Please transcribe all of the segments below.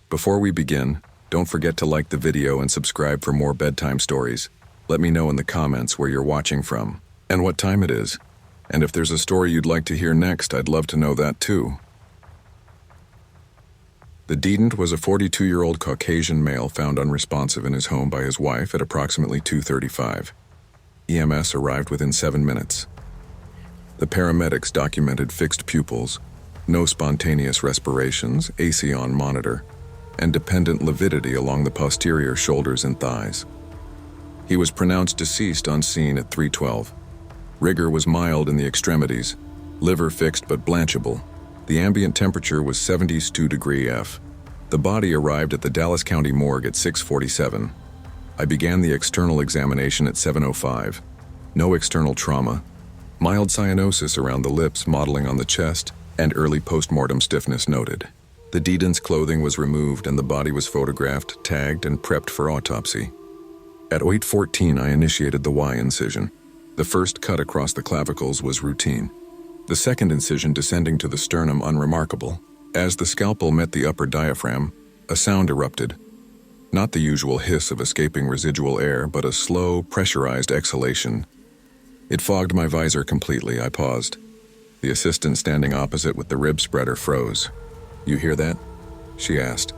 Before we begin, don't forget to like the video and subscribe for more bedtime stories. Let me know in the comments where you're watching from and what time it is. And if there's a story you'd like to hear next, I'd love to know that too. The decedent was a 42-year-old Caucasian male found unresponsive in his home by his wife at approximately 2:35. EMS arrived within 7 minutes. The paramedics documented fixed pupils, no spontaneous respirations, AC on monitor, and dependent lividity along the posterior shoulders and thighs. He was pronounced deceased on scene at 3:12. Rigor was mild in the extremities, liver fixed but blanchable. The ambient temperature was 72 F. The body arrived at the Dallas County morgue at 6:47. I began the external examination at 7:05. No external trauma. Mild cyanosis around the lips modeling on the chest, and early post-mortem stiffness noted. The decedent's clothing was removed and the body was photographed, tagged, and prepped for autopsy. At 8:14, I initiated the Y incision. The first cut across the clavicles was routine. The second incision descending to the sternum unremarkable. As the scalpel met the upper diaphragm, a sound erupted. Not the usual hiss of escaping residual air, but a slow, pressurized exhalation. It fogged my visor completely. I paused. The assistant standing opposite with the rib spreader froze. "You hear that?" she asked.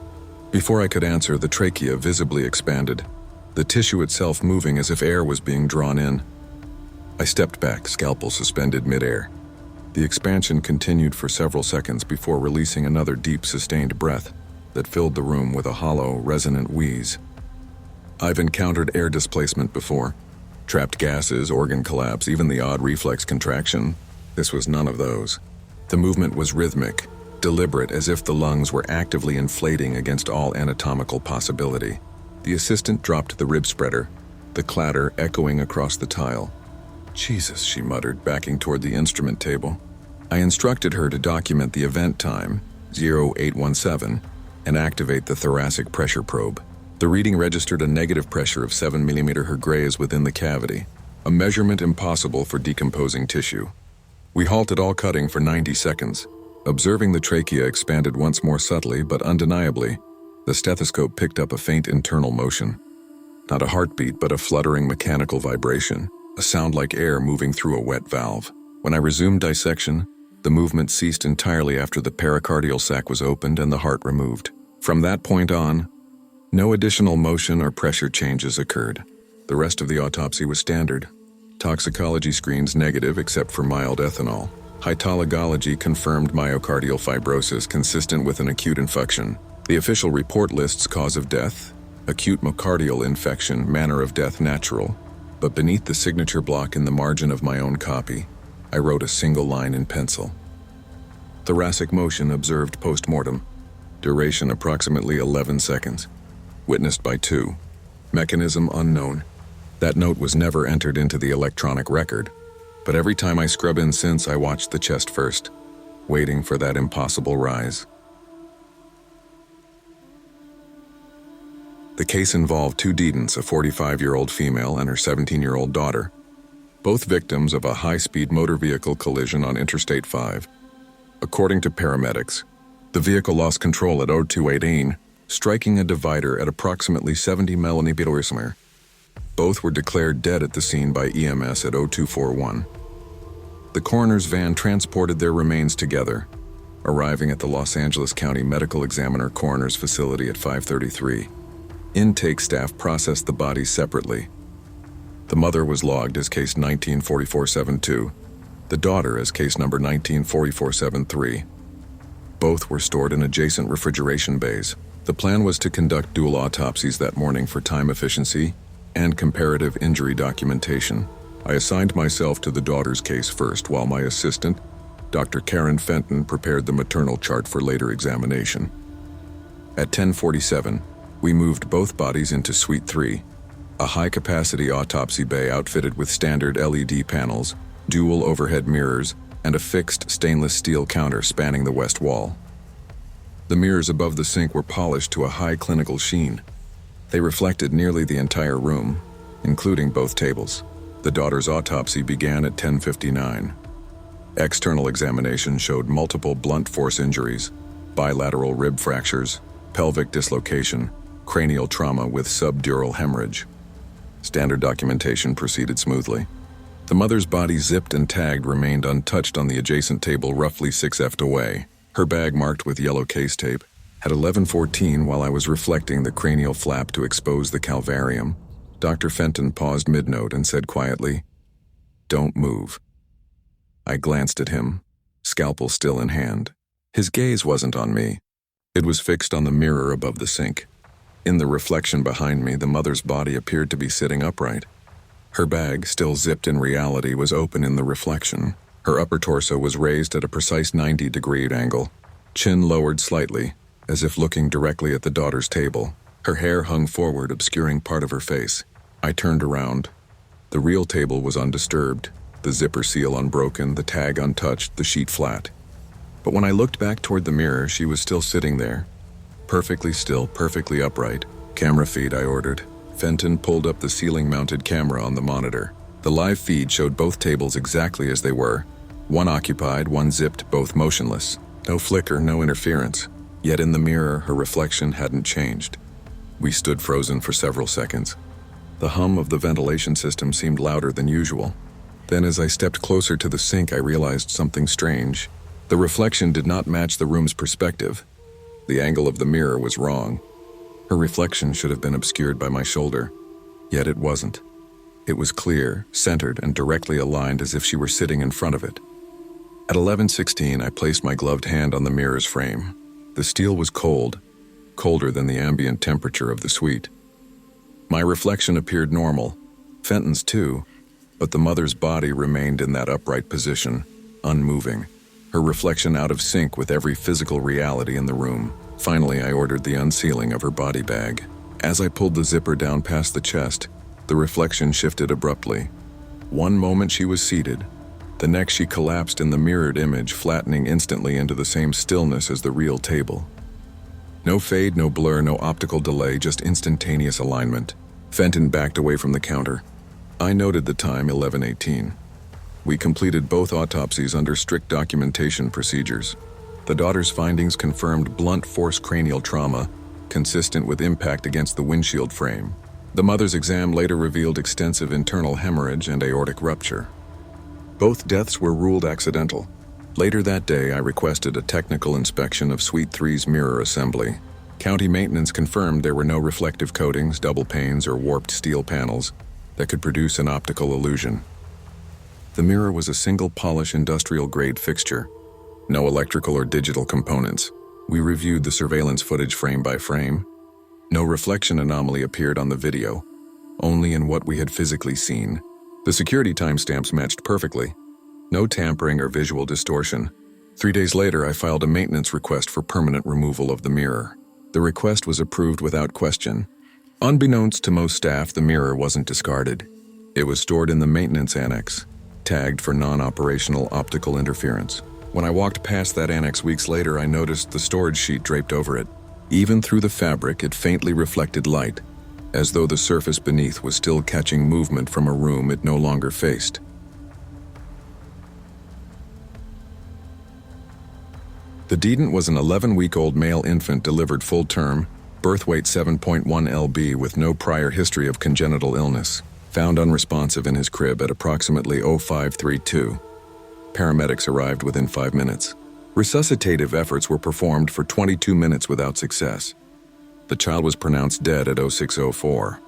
Before I could answer, the trachea visibly expanded, the tissue itself moving as if air was being drawn in. I stepped back, scalpel suspended midair. The expansion continued for several seconds before releasing another deep, sustained breath that filled the room with a hollow, resonant wheeze. I've encountered air displacement before. Trapped gases, organ collapse, even the odd reflex contraction. This was none of those. The movement was rhythmic, deliberate, as if the lungs were actively inflating against all anatomical possibility. The assistant dropped the rib spreader, the clatter echoing across the tile. "Jesus," she muttered, backing toward the instrument table. I instructed her to document the event time, 0817, and activate the thoracic pressure probe. The reading registered a negative pressure of 7 mm Hg within the cavity, a measurement impossible for decomposing tissue. We halted all cutting for 90 seconds. Observing the trachea expanded once more subtly but undeniably, the stethoscope picked up a faint internal motion. Not a heartbeat, but a fluttering mechanical vibration. A sound like air moving through a wet valve. When I resumed dissection, the movement ceased entirely after the pericardial sac was opened and the heart removed. From that point on, no additional motion or pressure changes occurred. The rest of the autopsy was standard. Toxicology screens negative except for mild ethanol. Cytologology confirmed myocardial fibrosis consistent with an acute infection. The official report lists cause of death, acute myocardial infection, manner of death natural. But beneath the signature block in the margin of my own copy, I wrote a single line in pencil. Thoracic motion observed post-mortem. Duration approximately 11 seconds. Witnessed by 2. Mechanism unknown. That note was never entered into the electronic record, but every time I scrub in since, I watched the chest first, waiting for that impossible rise. The case involved 2 decedents, a 45-year-old female and her 17-year-old daughter, both victims of a high-speed motor vehicle collision on Interstate 5. According to paramedics, the vehicle lost control at 0218, striking a divider at approximately 70 mm. Both were declared dead at the scene by EMS at 0241. The coroner's van transported their remains together, arriving at the Los Angeles County Medical Examiner Coroner's Facility at 5:33. Intake staff processed the bodies separately. The mother was logged as case 194472, the daughter as case number 194473. Both were stored in adjacent refrigeration bays. The plan was to conduct dual autopsies that morning for time efficiency and comparative injury documentation. I assigned myself to the daughter's case first, while my assistant, Dr. Karen Fenton, prepared the maternal chart for later examination. At 10:47, we moved both bodies into Suite 3, a high-capacity autopsy bay outfitted with standard LED panels, dual overhead mirrors, and a fixed stainless steel counter spanning the west wall. The mirrors above the sink were polished to a high clinical sheen. They reflected nearly the entire room, including both tables. The daughter's autopsy began at 10:59. External examination showed multiple blunt force injuries, bilateral rib fractures, pelvic dislocation, cranial trauma with subdural hemorrhage. Standard documentation proceeded smoothly. The mother's body, zipped and tagged, remained untouched on the adjacent table roughly 6 feet away. Her bag, marked with yellow case tape. At 11:14, while I was reflecting the cranial flap to expose the calvarium, Dr. Fenton paused mid-note and said quietly, "Don't move." I glanced at him, scalpel still in hand. His gaze wasn't on me. It was fixed on the mirror above the sink. In the reflection behind me, the mother's body appeared to be sitting upright. Her bag, still zipped in reality, was open in the reflection. Her upper torso was raised at a precise 90-degree angle, chin lowered slightly, as if looking directly at the daughter's table. Her hair hung forward, obscuring part of her face. I turned around. The real table was undisturbed, the zipper seal unbroken, the tag untouched, the sheet flat. But when I looked back toward the mirror, she was still sitting there, perfectly still, perfectly upright. "Camera feed," I ordered. Fenton pulled up the ceiling-mounted camera on the monitor. The live feed showed both tables exactly as they were. One occupied, one zipped, both motionless. No flicker, no interference. Yet in the mirror, her reflection hadn't changed. We stood frozen for several seconds. The hum of the ventilation system seemed louder than usual. Then, as I stepped closer to the sink, I realized something strange. The reflection did not match the room's perspective. The angle of the mirror was wrong. Her reflection should have been obscured by my shoulder, yet it wasn't. It was clear, centered, and directly aligned, as if she were sitting in front of it. At 11:16, I placed my gloved hand on the mirror's frame. The steel was cold, colder than the ambient temperature of the suite. My reflection appeared normal, Fenton's too, but the mother's body remained in that upright position, unmoving, her reflection out of sync with every physical reality in the room. Finally, I ordered the unsealing of her body bag. As I pulled the zipper down past the chest, the reflection shifted abruptly. One moment she was seated, the next she collapsed in the mirrored image, flattening instantly into the same stillness as the real table. No fade, no blur, no optical delay, just instantaneous alignment. Fenton backed away from the counter. I noted the time, 11:18. We completed both autopsies under strict documentation procedures. The daughter's findings confirmed blunt force cranial trauma, consistent with impact against the windshield frame. The mother's exam later revealed extensive internal hemorrhage and aortic rupture. Both deaths were ruled accidental. Later that day, I requested a technical inspection of Suite 3's mirror assembly. County maintenance confirmed there were no reflective coatings, double panes, or warped steel panels that could produce an optical illusion. The mirror was a single polish industrial-grade fixture. No electrical or digital components. We reviewed the surveillance footage frame by frame. No reflection anomaly appeared on the video, only in what we had physically seen. The security timestamps matched perfectly. No tampering or visual distortion. 3 days later, I filed a maintenance request for permanent removal of the mirror. The request was approved without question. Unbeknownst to most staff, the mirror wasn't discarded. It was stored in the maintenance annex, tagged for non-operational optical interference. When I walked past that annex weeks later, I noticed the storage sheet draped over it. Even through the fabric, it faintly reflected light, as though the surface beneath was still catching movement from a room it no longer faced. The decedent was an 11-week-old male infant delivered full-term, birth weight 7.1 lb with no prior history of congenital illness, found unresponsive in his crib at approximately 0532. Paramedics arrived within 5 minutes. Resuscitative efforts were performed for 22 minutes without success. The child was pronounced dead at 0604.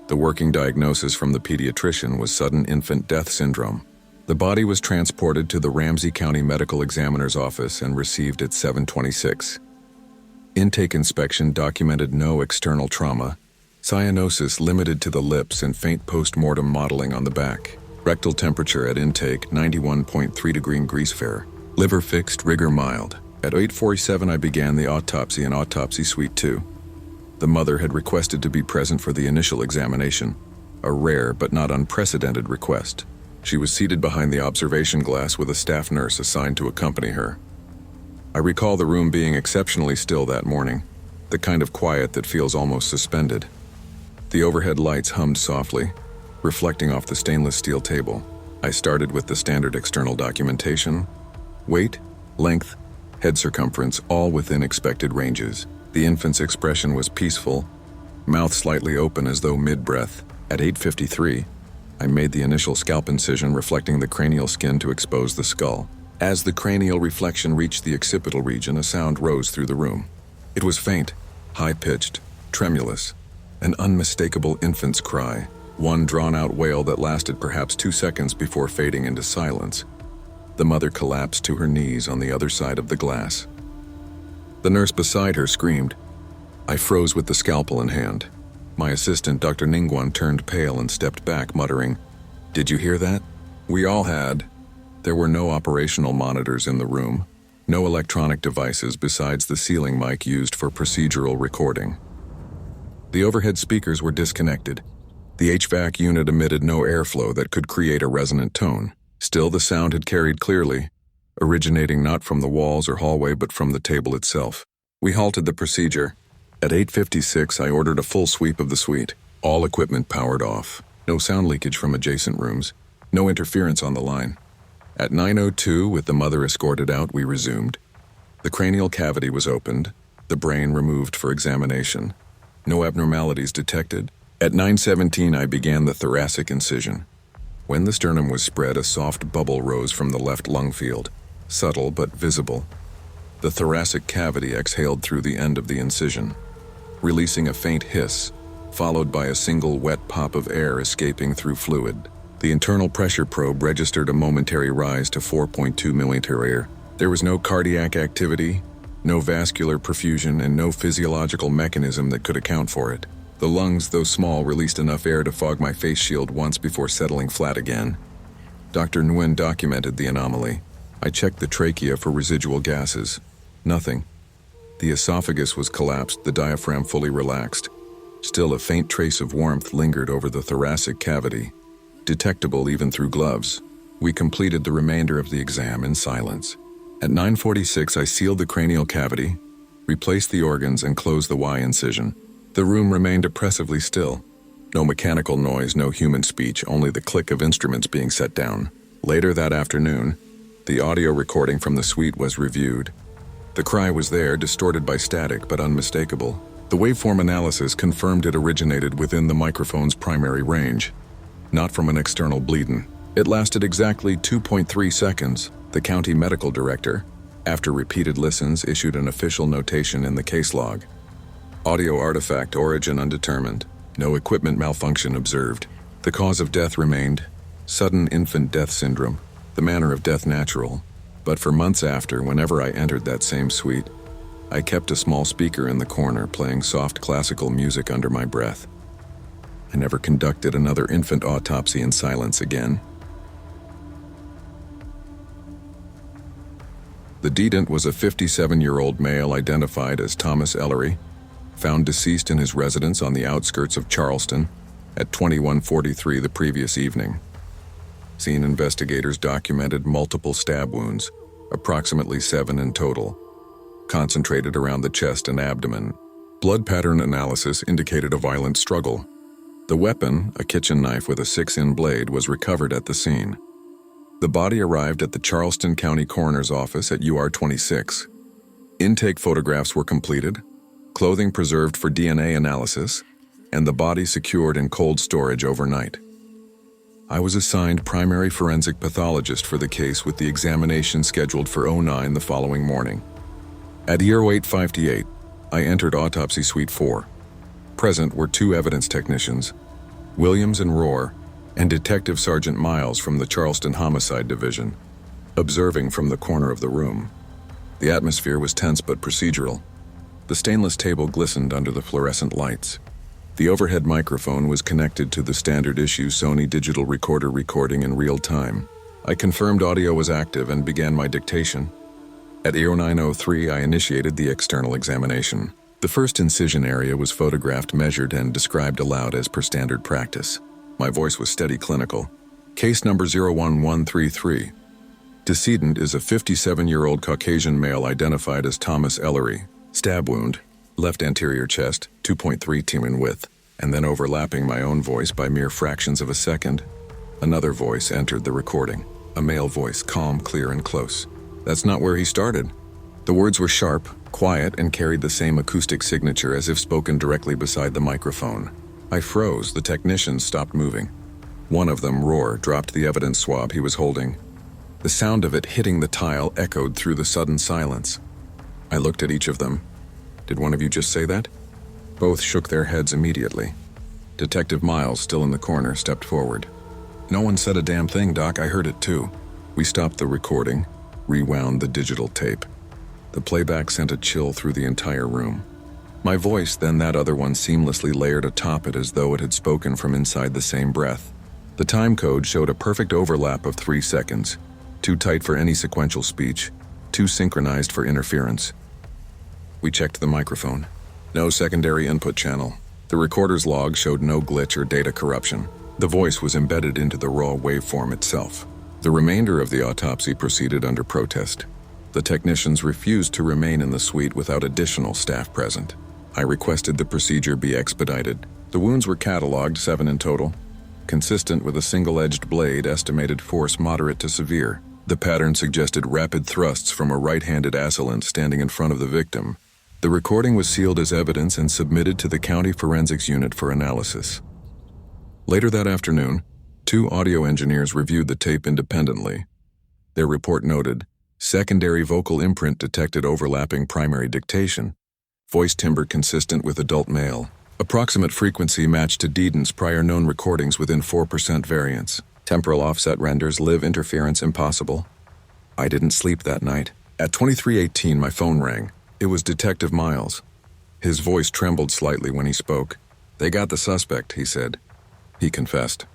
The working diagnosis from the pediatrician was sudden infant death syndrome. The body was transported to the Ramsey County Medical Examiner's office and received at 7:26. Intake inspection documented no external trauma, cyanosis limited to the lips and faint post-mortem mottling on the back. Rectal temperature at intake, 91.3 degrees Fair. Liver fixed, rigor mild. At 8:47, I began the autopsy in Autopsy Suite 2. The mother had requested to be present for the initial examination, a rare but not unprecedented request. She was seated behind the observation glass with a staff nurse assigned to accompany her. I recall the room being exceptionally still that morning, the kind of quiet that feels almost suspended. The overhead lights hummed softly, reflecting off the stainless steel table. I started with the standard external documentation. Weight, length, head circumference, all within expected ranges. The infant's expression was peaceful, mouth slightly open as though mid-breath. At 8:53, I made the initial scalp incision reflecting the cranial skin to expose the skull. As the cranial reflection reached the occipital region, a sound rose through the room. It was faint, high-pitched, tremulous, an unmistakable infant's cry, one drawn-out wail that lasted perhaps 2 seconds before fading into silence. The mother collapsed to her knees on the other side of the glass. The nurse beside her screamed. I froze with the scalpel in hand. My assistant, Dr. Ningguan, turned pale and stepped back, muttering, "Did you hear that?" We all had. There were no operational monitors in the room, no electronic devices besides the ceiling mic used for procedural recording. The overhead speakers were disconnected. The HVAC unit emitted no airflow that could create a resonant tone. Still, the sound had carried clearly, originating not from the walls or hallway but from the table itself. We halted the procedure. At 8:56, I ordered a full sweep of the suite. All equipment powered off. No sound leakage from adjacent rooms. No interference on the line. At 9:02, with the mother escorted out, we resumed. The cranial cavity was opened, the brain removed for examination. No abnormalities detected. At 9:17, I began the thoracic incision. When the sternum was spread, a soft bubble rose from the left lung field, subtle but visible. The thoracic cavity exhaled through the end of the incision, releasing a faint hiss, followed by a single wet pop of air escaping through fluid. The internal pressure probe registered a momentary rise to 4.2 milliliter. There was no cardiac activity, no vascular perfusion, and no physiological mechanism that could account for it. The lungs, though small, released enough air to fog my face shield once before settling flat again. Dr. Nguyen documented the anomaly. I checked the trachea for residual gases. Nothing. The esophagus was collapsed, the diaphragm fully relaxed. Still, a faint trace of warmth lingered over the thoracic cavity, detectable even through gloves. We completed the remainder of the exam in silence. At 9:46, I sealed the cranial cavity, replaced the organs, and closed the Y incision. The room remained oppressively still. No mechanical noise, no human speech, only the click of instruments being set down. Later that afternoon, the audio recording from the suite was reviewed. The cry was there, distorted by static, but unmistakable. The waveform analysis confirmed it originated within the microphone's primary range, not from an external bleeding. It lasted exactly 2.3 seconds. The county medical director, after repeated listens, issued an official notation in the case log. Audio artifact origin undetermined. No equipment malfunction observed. The cause of death remained sudden infant death syndrome, the manner of death natural. But for months after, whenever I entered that same suite, I kept a small speaker in the corner playing soft classical music under my breath. I never conducted another infant autopsy in silence again. The dedent was a 57-year-old male identified as Thomas Ellery, found deceased in his residence on the outskirts of Charleston at 21:43 the previous evening. Scene investigators documented multiple stab wounds, approximately 7 in total, concentrated around the chest and abdomen. Blood pattern analysis indicated a violent struggle. The weapon, a kitchen knife with a 6-in blade, was recovered at the scene. The body arrived at the Charleston County Coroner's Office at UR 26. Intake photographs were completed, clothing preserved for DNA analysis, and the body secured in cold storage overnight. I was assigned primary forensic pathologist for the case with the examination scheduled for 09 the following morning. At 08:58, I entered Autopsy Suite 4. Present were 2 evidence technicians, Williams and Rohr, and Detective Sergeant Miles from the Charleston Homicide Division, observing from the corner of the room. The atmosphere was tense but procedural. The stainless table glistened under the fluorescent lights. The overhead microphone was connected to the standard-issue Sony digital recorder recording in real time. I confirmed audio was active and began my dictation. At 09:03, I initiated the external examination. The first incision area was photographed, measured, and described aloud as per standard practice. My voice was steady clinical. Case number 01133. Decedent is a 57-year-old Caucasian male identified as Thomas Ellery. Stab wound, left anterior chest, 2.3 mm in width, and then overlapping my own voice by mere fractions of a second. Another voice entered the recording. A male voice, calm, clear, and close. That's not where he started. The words were sharp, quiet, and carried the same acoustic signature as if spoken directly beside the microphone. I froze. The technicians stopped moving. One of them, Roar, dropped the evidence swab he was holding. The sound of it hitting the tile echoed through the sudden silence. I looked at each of them. Did one of you just say that? Both shook their heads immediately. Detective Miles, still in the corner, stepped forward. No one said a damn thing, Doc. I heard it too. We stopped the recording, rewound the digital tape. The playback sent a chill through the entire room. My voice, then that other one, seamlessly layered atop it as though it had spoken from inside the same breath. The time code showed a perfect overlap of 3 seconds, too tight for any sequential speech, too synchronized for interference. We checked the microphone. No secondary input channel. The recorder's log showed no glitch or data corruption. The voice was embedded into the raw waveform itself. The remainder of the autopsy proceeded under protest. The technicians refused to remain in the suite without additional staff present. I requested the procedure be expedited. The wounds were cataloged, 7 in total. Consistent with a single-edged blade, estimated force moderate to severe. The pattern suggested rapid thrusts from a right-handed assailant standing in front of the victim. The recording was sealed as evidence and submitted to the County Forensics Unit for analysis. Later that afternoon, 2 audio engineers reviewed the tape independently. Their report noted, secondary vocal imprint detected overlapping primary dictation. Voice timbre consistent with adult male. Approximate frequency matched to Deedon's prior known recordings within 4% variance. Temporal offset renders live interference impossible. I didn't sleep that night. At 23:18, my phone rang. It was Detective Miles. His voice trembled slightly when he spoke. They got the suspect, he said. He confessed.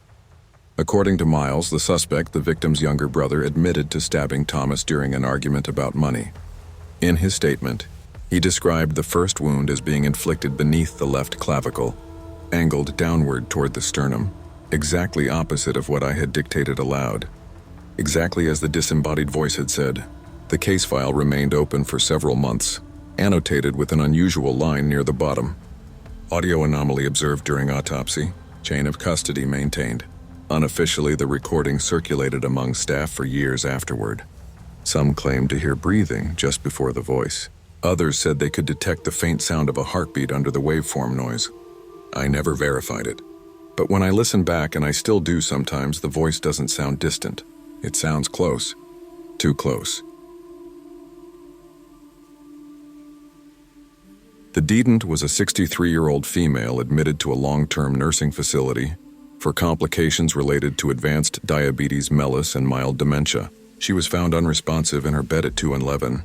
According to Miles, the suspect, the victim's younger brother, admitted to stabbing Thomas during an argument about money. In his statement, he described the first wound as being inflicted beneath the left clavicle, angled downward toward the sternum, exactly opposite of what I had dictated aloud. Exactly as the disembodied voice had said, the case file remained open for several months, annotated with an unusual line near the bottom. Audio anomaly observed during autopsy, chain of custody maintained. Unofficially, the recording circulated among staff for years afterward. Some claimed to hear breathing just before the voice. Others said they could detect the faint sound of a heartbeat under the waveform noise. I never verified it. But when I listen back, and I still do sometimes, the voice doesn't sound distant. It sounds close. Too close. The decedent was a 63-year-old female admitted to a long-term nursing facility for complications related to advanced diabetes mellitus and mild dementia. She was found unresponsive in her bed at 2:11.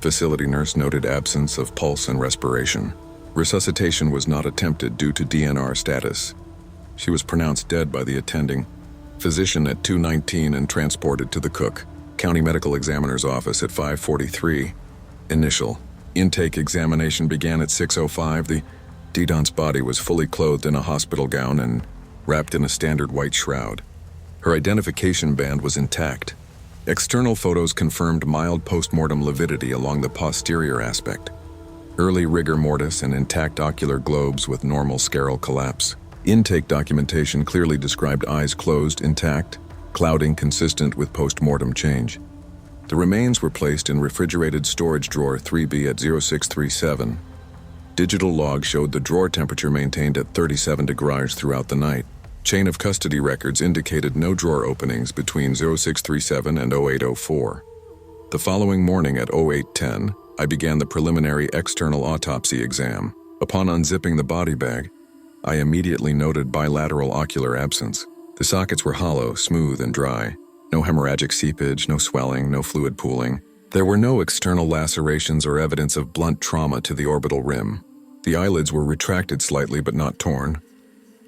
Facility nurse noted absence of pulse and respiration. Resuscitation was not attempted due to DNR status. She was pronounced dead by the attending physician at 2:19 and transported to the Cook County Medical Examiner's office at 5:43. Initial intake examination began at 6:05. The decedent's body was fully clothed in a hospital gown and wrapped in a standard white shroud. Her identification band was intact. External photos confirmed mild postmortem lividity along the posterior aspect, early rigor mortis and intact ocular globes with normal scleral collapse. Intake documentation clearly described eyes closed, intact, clouding consistent with postmortem change. The remains were placed in refrigerated storage drawer 3B at 0637. Digital log showed the drawer temperature maintained at 37 degrees throughout the night. Chain of custody records indicated no drawer openings between 0637 and 0804. The following morning at 0810, I began the preliminary external autopsy exam. Upon unzipping the body bag, I immediately noted bilateral ocular absence. The sockets were hollow, smooth, and dry. No hemorrhagic seepage, no swelling, no fluid pooling. There were no external lacerations or evidence of blunt trauma to the orbital rim. The eyelids were retracted slightly but not torn.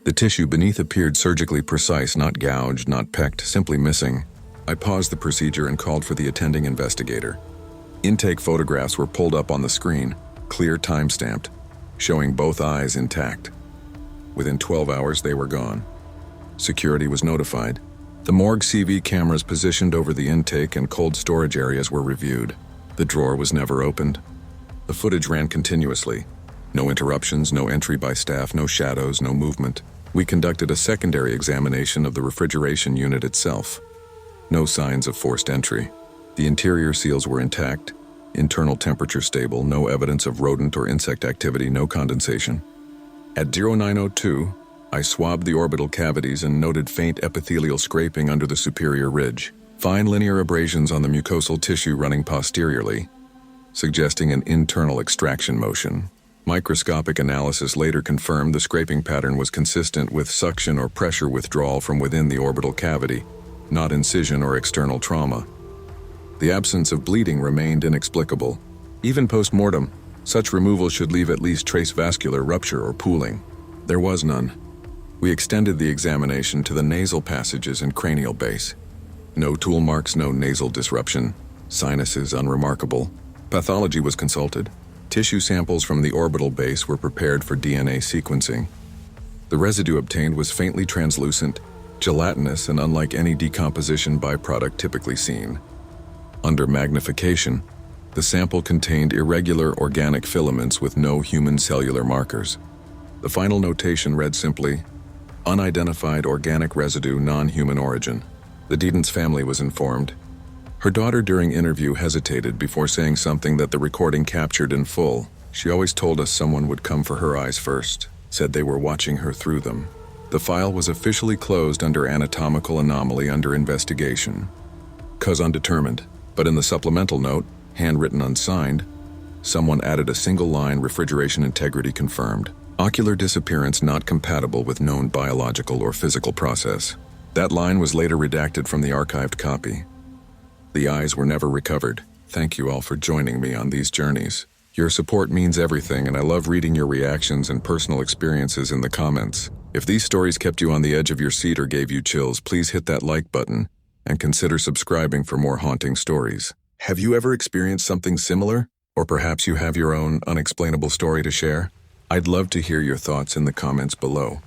The tissue beneath appeared surgically precise, not gouged, not pecked, simply missing. I paused the procedure and called for the attending investigator. Intake photographs were pulled up on the screen, clear time-stamped, showing both eyes intact. Within 12 hours, they were gone. Security was notified. The morgue CV cameras positioned over the intake and cold storage areas were reviewed. The drawer was never opened. The footage ran continuously. No interruptions, no entry by staff, no shadows, no movement. We conducted a secondary examination of the refrigeration unit itself. No signs of forced entry. The interior seals were intact. Internal temperature stable, no evidence of rodent or insect activity, no condensation. At 0902, I swabbed the orbital cavities and noted faint epithelial scraping under the superior ridge. Fine linear abrasions on the mucosal tissue running posteriorly, suggesting an internal extraction motion. Microscopic analysis later confirmed the scraping pattern was consistent with suction or pressure withdrawal from within the orbital cavity, not incision or external trauma. The absence of bleeding remained inexplicable. Even post-mortem, such removal should leave at least trace vascular rupture or pooling. There was none. We extended the examination to the nasal passages and cranial base. No tool marks, no nasal disruption. Sinuses unremarkable. Pathology was consulted. Tissue samples from the orbital base were prepared for DNA sequencing. The residue obtained was faintly translucent, gelatinous, and unlike any decomposition byproduct typically seen. Under magnification, the sample contained irregular organic filaments with no human cellular markers. The final notation read simply, "Unidentified organic residue, non-human origin." The Deedon's family was informed. Her daughter during interview hesitated before saying something that the recording captured in full. She always told us someone would come for her eyes first, said they were watching her through them. The file was officially closed under anatomical anomaly under investigation. Cause undetermined, but in the supplemental note, handwritten unsigned, someone added a single line, refrigeration integrity confirmed. Ocular disappearance not compatible with known biological or physical process. That line was later redacted from the archived copy. The eyes were never recovered. Thank you all for joining me on these journeys. Your support means everything, and I love reading your reactions and personal experiences in the comments. If these stories kept you on the edge of your seat or gave you chills, please hit that like button and consider subscribing for more haunting stories. Have you ever experienced something similar? Or perhaps you have your own unexplainable story to share? I'd love to hear your thoughts in the comments below.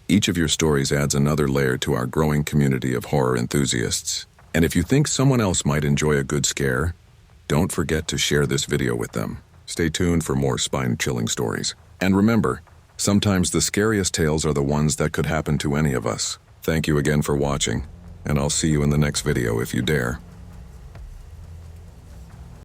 Each of your stories adds another layer to our growing community of horror enthusiasts. And if you think someone else might enjoy a good scare, don't forget to share this video with them. Stay tuned for more spine-chilling stories. And remember, sometimes the scariest tales are the ones that could happen to any of us. Thank you again for watching, and I'll see you in the next video if you dare.